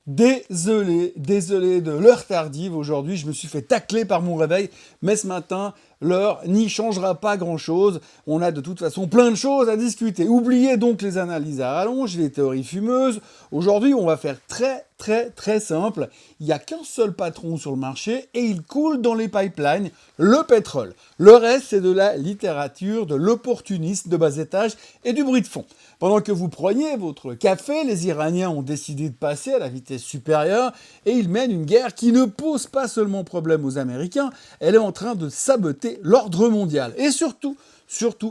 Désolé de l'heure tardive aujourd'hui, je me suis fait tacler par mon réveil, mais ce matin, l'heure n'y changera pas grand-chose. On a de toute façon plein de choses à discuter. Oubliez donc les analyses à rallonge, les théories fumeuses. Aujourd'hui, on va faire très simple. Il n'y a qu'un seul patron sur le marché et il coule dans les pipelines, le pétrole. Le reste, c'est de la littérature, de l'opportunisme de bas étage et du bruit de fond. Pendant que vous preniez votre café, les Iraniens ont décidé de passer à la vitesse supérieure et ils mènent une guerre qui ne pose pas seulement problème aux Américains, elle est en train de saboter l'ordre mondial. Et surtout,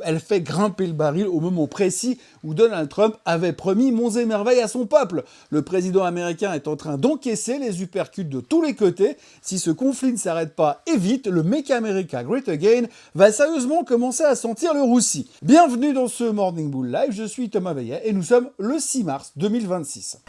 elle fait grimper le baril au moment précis où Donald Trump avait promis monts et merveilles à son peuple. Le président américain est en train d'encaisser les uppercuts de tous les côtés. Si ce conflit ne s'arrête pas et vite, le Make America Great Again va sérieusement commencer à sentir le roussi. Bienvenue dans ce Morning Bull Live, je suis Thomas Veillet et nous sommes le 6 mars 2026.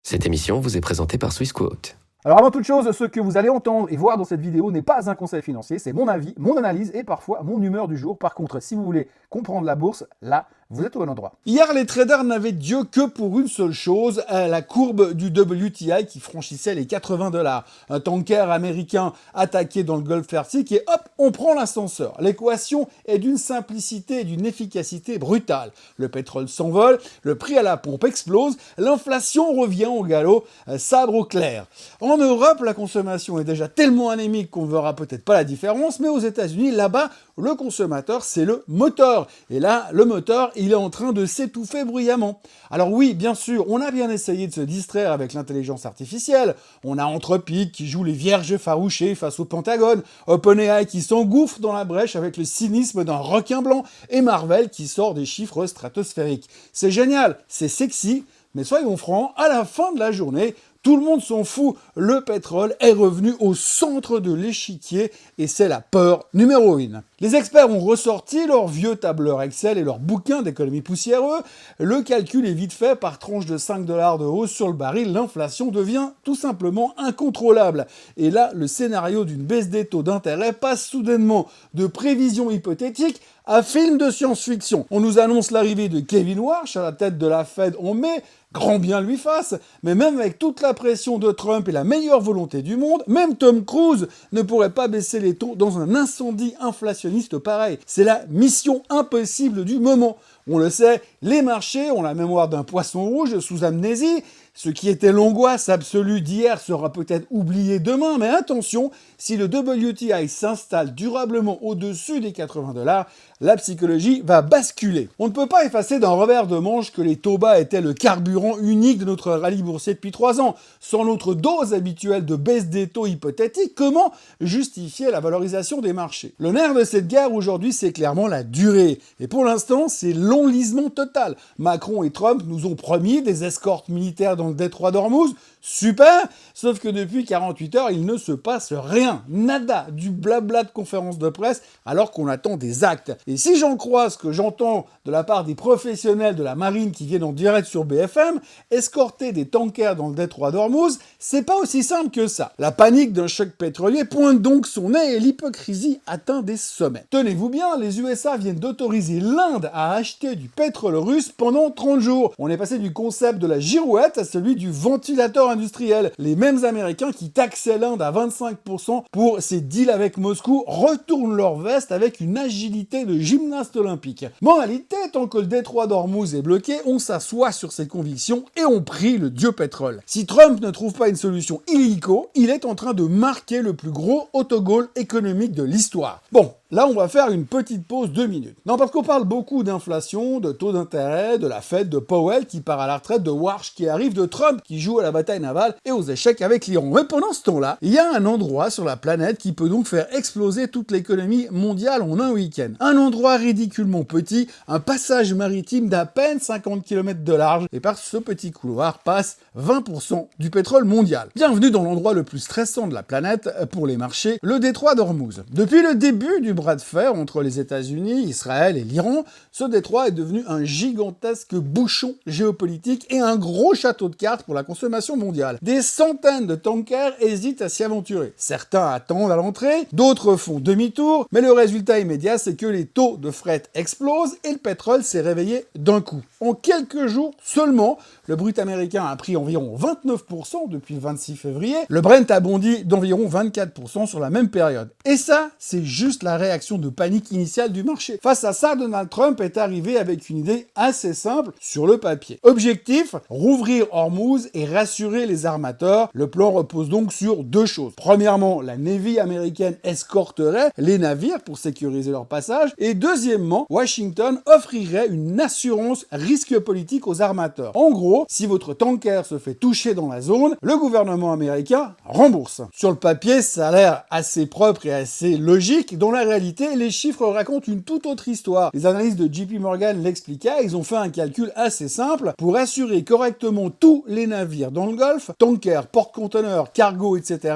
Cette émission vous est présentée par Swissquote. Alors avant toute chose, ce que vous allez entendre et voir dans cette vidéo n'est pas un conseil financier, c'est mon avis, mon analyse et parfois mon humeur du jour. Par contre, si vous voulez comprendre la bourse, là, vous êtes au bon endroit. Hier, les traders n'avaient Dieu que pour une seule chose, la courbe du WTI qui franchissait les 80 $. Un tanker américain attaqué dans le Golfe Persique et hop, on prend l'ascenseur. L'équation est d'une simplicité et d'une efficacité brutale. Le pétrole s'envole, le prix à la pompe explose, l'inflation revient au galop, sabre au clair. En Europe, la consommation est déjà tellement anémique qu'on ne verra peut-être pas la différence, mais aux États-Unis, là-bas, le consommateur, c'est le moteur. Et là, le moteur, il est en train de s'étouffer bruyamment. Alors oui, bien sûr, on a bien essayé de se distraire avec l'intelligence artificielle. On a Anthropic qui joue les vierges effarouchées face au Pentagone, OpenAI qui s'engouffre dans la brèche avec le cynisme d'un requin blanc, et Marvel qui sort des chiffres stratosphériques. C'est génial, c'est sexy, mais soyons francs, à la fin de la journée, tout le monde s'en fout, le pétrole est revenu au centre de l'échiquier et c'est la peur numéro 1. Les experts ont ressorti leur vieux tableur Excel et leur bouquin d'économie poussiéreux. Le calcul est vite fait, par tranche de 5 $ de hausse sur le baril, l'inflation devient tout simplement incontrôlable. Et là, le scénario d'une baisse des taux d'intérêt passe soudainement de prévision hypothétique à film de science-fiction. On nous annonce l'arrivée de Kevin Warsh à la tête de la Fed en mai, grand bien lui fasse, mais même avec toute la pression de Trump et la meilleure volonté du monde, même Tom Cruise ne pourrait pas baisser les taux dans un incendie inflationniste pareil. C'est la mission impossible du moment. On le sait, les marchés ont la mémoire d'un poisson rouge sous amnésie. Ce qui était l'angoisse absolue d'hier sera peut-être oublié demain, mais attention, si le WTI s'installe durablement au-dessus des 80 $, la psychologie va basculer. On ne peut pas effacer d'un revers de manche que les taux bas étaient le carburant unique de notre rallye boursier depuis 3 ans. Sans notre dose habituelle de baisse des taux hypothétiques, comment justifier la valorisation des marchés? Le nerf de cette guerre aujourd'hui, c'est clairement la durée. Et pour l'instant, c'est l'enlisement total. Macron et Trump nous ont promis des escortes militaires dans le détroit d'Ormuz, super, sauf que depuis 48 heures, il ne se passe rien, nada, du blabla de conférences de presse, alors qu'on attend des actes. Et si j'en crois ce que j'entends de la part des professionnels de la marine qui viennent en direct sur BFM, escorter des tankers dans le détroit d'Ormuz, c'est pas aussi simple que ça. La panique d'un choc pétrolier pointe donc son nez et l'hypocrisie atteint des sommets. Tenez-vous bien, les USA viennent d'autoriser l'Inde à acheter du pétrole russe pendant 30 jours. On est passé du concept de la girouette à celui du ventilateur industriel. Les mêmes Américains qui taxaient l'Inde à 25% pour ses deals avec Moscou retournent leur veste avec une agilité de gymnaste olympique. Moralité, tant que le détroit d'Ormuz est bloqué, on s'assoit sur ses convictions et on prie le dieu pétrole. Si Trump ne trouve pas une solution illico, il est en train de marquer le plus gros autogol économique de l'histoire. Bon, là, on va faire une petite pause 2 minutes. Non, parce qu'on parle beaucoup d'inflation, de taux d'intérêt, de la Fed, de Powell qui part à la retraite, de Warsh qui arrive, de Trump qui joue à la bataille navale et aux échecs avec l'Iran. Mais pendant ce temps-là, il y a un endroit sur la planète qui peut donc faire exploser toute l'économie mondiale en un week-end. Un endroit ridiculement petit, un passage maritime d'à peine 50 km de large, et par ce petit couloir passe 20% du pétrole mondial. Bienvenue dans l'endroit le plus stressant de la planète pour les marchés, le détroit d'Ormuz. Depuis le début du bras de fer entre les États-Unis, Israël et l'Iran, ce détroit est devenu un gigantesque bouchon géopolitique et un gros château de cartes pour la consommation mondiale. Des centaines de tankers hésitent à s'y aventurer. Certains attendent à l'entrée, d'autres font demi-tour, mais le résultat immédiat, c'est que les taux de fret explosent et le pétrole s'est réveillé d'un coup. En quelques jours seulement, le brut américain a pris environ 29% depuis le 26 février, le Brent a bondi d'environ 24% sur la même période. Et ça, c'est juste la réaction de panique initiale du marché. Face à ça, Donald Trump est arrivé avec une idée assez simple sur le papier. Objectif, rouvrir Hormuz et rassurer les armateurs. Le plan repose donc sur deux choses. Premièrement, la Navy américaine escorterait les navires pour sécuriser leur passage. Et deuxièmement, Washington offrirait une assurance risque politique aux armateurs. En gros, si votre tanker se fait toucher dans la zone, le gouvernement américain rembourse. Sur le papier, ça a l'air assez propre et assez logique. Dans la réalité, les chiffres racontent une toute autre histoire. Les analystes de JP Morgan l'expliquaient, ils ont fait un calcul assez simple. Pour assurer correctement tous les navires dans le Golfe, tankers, porte-conteneurs, cargo, etc.,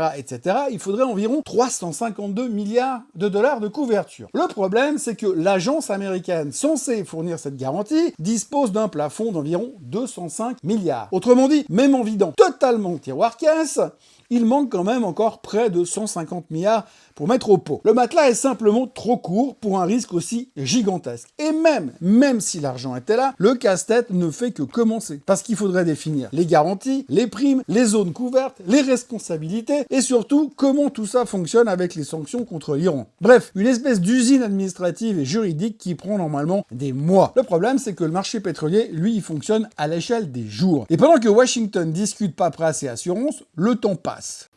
il faudrait environ 352 milliards de dollars de couverture. Le problème, c'est que l'agence américaine censée fournir cette garantie dispose d'un plafond d'environ 205 milliards. Autrement dit, même en vidant totalement le tiroir caisse, il manque quand même encore près de 150 milliards pour mettre au pot. Le matelas est simplement trop court pour un risque aussi gigantesque. Et même si l'argent était là, le casse-tête ne fait que commencer. Parce qu'il faudrait définir les garanties, les primes, les zones couvertes, les responsabilités, et surtout, comment tout ça fonctionne avec les sanctions contre l'Iran. Bref, une espèce d'usine administrative et juridique qui prend normalement des mois. Le problème, c'est que le marché pétrolier, lui, il fonctionne à l'échelle des jours. Et pendant que Washington discute paperasse et assurance, le temps passe.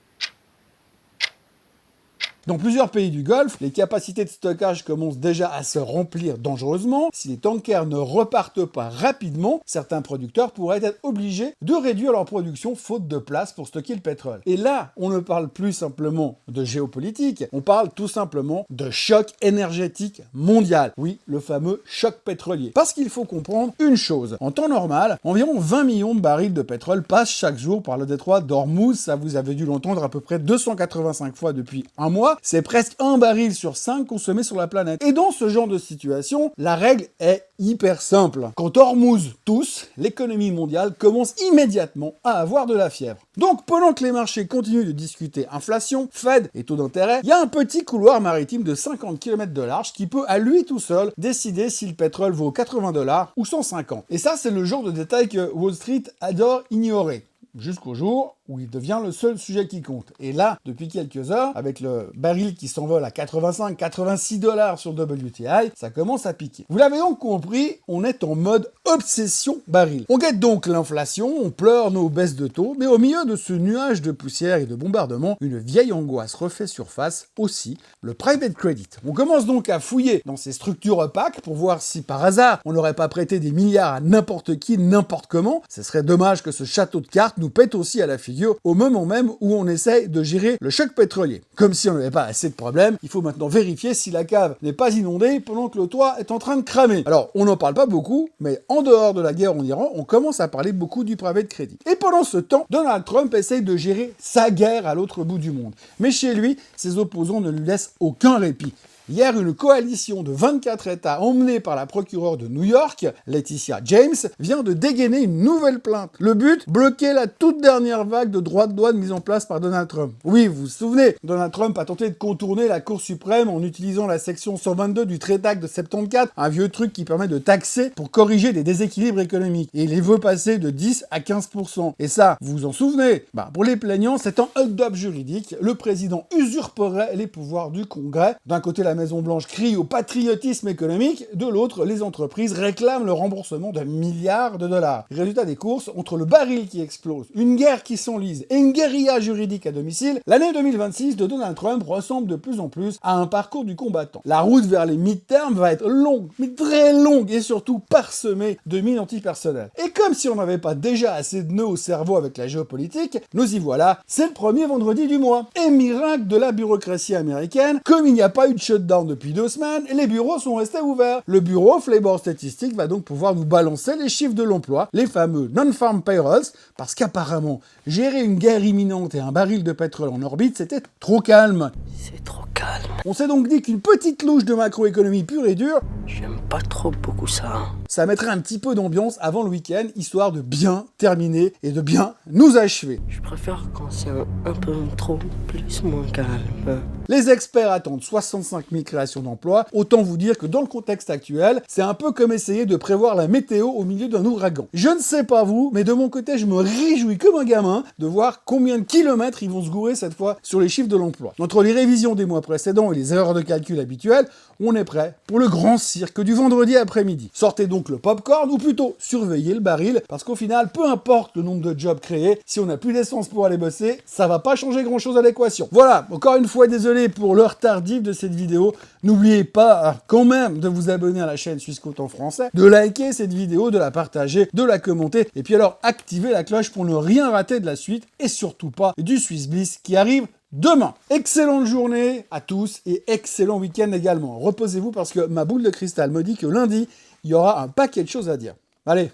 Dans plusieurs pays du Golfe, les capacités de stockage commencent déjà à se remplir dangereusement. Si les tankers ne repartent pas rapidement, certains producteurs pourraient être obligés de réduire leur production faute de place pour stocker le pétrole. Et là, on ne parle plus simplement de géopolitique, on parle tout simplement de choc énergétique mondial. Oui, le fameux choc pétrolier. Parce qu'il faut comprendre une chose. En temps normal, environ 20 millions de barils de pétrole passent chaque jour par le détroit d'Hormuz. Ça, vous avez dû l'entendre à peu près 285 fois depuis un mois. C'est presque un baril sur 5 consommé sur la planète. Et dans ce genre de situation, la règle est hyper simple. Quand Hormuz tousse, l'économie mondiale commence immédiatement à avoir de la fièvre. Donc pendant que les marchés continuent de discuter inflation, Fed et taux d'intérêt, il y a un petit couloir maritime de 50 km de large qui peut à lui tout seul décider si le pétrole vaut 80 $ ou 150. Et ça, c'est le genre de détail que Wall Street adore ignorer. Jusqu'au jour où il devient le seul sujet qui compte. Et là, depuis quelques heures, avec le baril qui s'envole à 85-86 $ sur WTI, ça commence à piquer. Vous l'avez donc compris, on est en mode obsession baril. On guette donc l'inflation, on pleure nos baisses de taux, mais au milieu de ce nuage de poussière et de bombardement, une vieille angoisse refait surface aussi, le private credit. On commence donc à fouiller dans ces structures opaques pour voir si par hasard on n'aurait pas prêté des milliards à n'importe qui, n'importe comment. Ce serait dommage que ce château de cartes nous pète aussi à la figure au moment même où on essaye de gérer le choc pétrolier. Comme si on n'avait pas assez de problèmes, il faut maintenant vérifier si la cave n'est pas inondée pendant que le toit est en train de cramer. Alors, on n'en parle pas beaucoup, mais en dehors de la guerre en Iran, on commence à parler beaucoup du private credit. Et pendant ce temps, Donald Trump essaye de gérer sa guerre à l'autre bout du monde. Mais chez lui, ses opposants ne lui laissent aucun répit. Hier, une coalition de 24 États emmenée par la procureure de New York, Laetitia James, vient de dégainer une nouvelle plainte. Le but, bloquer la toute dernière vague de droits de douane mise en place par Donald Trump. Oui, vous vous souvenez, Donald Trump a tenté de contourner la Cour suprême en utilisant la section 122 du Trade Act de 74, un vieux truc qui permet de taxer pour corriger des déséquilibres économiques. Et il les veut passer de 10 à 15%. Et ça, vous vous en souvenez? Pour les plaignants, c'est un hold-up juridique. Le président usurperait les pouvoirs du Congrès. D'un côté, la Maison-Blanche crie au patriotisme économique, de l'autre, les entreprises réclament le remboursement de milliards de dollars. Résultat des courses, entre le baril qui explose, une guerre qui s'enlise et une guérilla juridique à domicile, l'année 2026 de Donald Trump ressemble de plus en plus à un parcours du combattant. La route vers les midterms va être longue, mais très longue, et surtout parsemée de mines antipersonnelles. Et comme si on n'avait pas déjà assez de nœuds au cerveau avec la géopolitique, nous y voilà, c'est le premier vendredi du mois. Et miracle de la bureaucratie américaine, comme il n'y a pas eu de shutdown depuis 2 semaines, les bureaux sont restés ouverts. Le bureau of Labor Statistics va donc pouvoir nous balancer les chiffres de l'emploi, les fameux non-farm payrolls, parce qu'apparemment, gérer une guerre imminente et un baril de pétrole en orbite, c'était trop calme. C'est trop calme. calme. On s'est donc dit qu'une petite louche de macroéconomie pure et dure, J'aime pas trop beaucoup ça. ça mettrait un petit peu d'ambiance avant le week-end, histoire de bien terminer et de bien nous achever. Je préfère quand c'est un peu trop plus moins calme. Les experts attendent 65 000 créations d'emplois, autant vous dire que dans le contexte actuel, c'est un peu comme essayer de prévoir la météo au milieu d'un ouragan. Je ne sais pas vous, mais de mon côté, je me réjouis comme un gamin de voir combien de kilomètres ils vont se gourer cette fois sur les chiffres de l'emploi. Entre les révisions des mois précédents et les erreurs de calcul habituelles, on est prêt pour le grand cirque du vendredi après-midi. Sortez donc le popcorn, ou plutôt surveillez le baril, parce qu'au final, peu importe le nombre de jobs créés, si on n'a plus d'essence pour aller bosser, ça va pas changer grand-chose à l'équation. Voilà, encore une fois, désolé pour l'heure tardive de cette vidéo. N'oubliez pas quand même de vous abonner à la chaîne Swissquote en français, de liker cette vidéo, de la partager, de la commenter, et puis alors activez la cloche pour ne rien rater de la suite, et surtout pas du Swiss Bliss qui arrive demain. Excellente journée à tous et excellent week-end également. Reposez-vous parce que ma boule de cristal me dit que lundi, il y aura un paquet de choses à dire. Allez,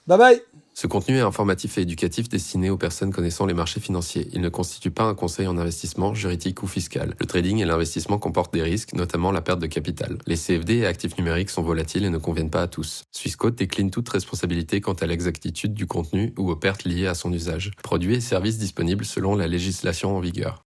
bye bye. Ce contenu est informatif et éducatif destiné aux personnes connaissant les marchés financiers. Il ne constitue pas un conseil en investissement, juridique ou fiscal. Le trading et l'investissement comportent des risques, notamment la perte de capital. Les CFD et actifs numériques sont volatiles et ne conviennent pas à tous. Swissquote décline toute responsabilité quant à l'exactitude du contenu ou aux pertes liées à son usage. Produits et services disponibles selon la législation en vigueur.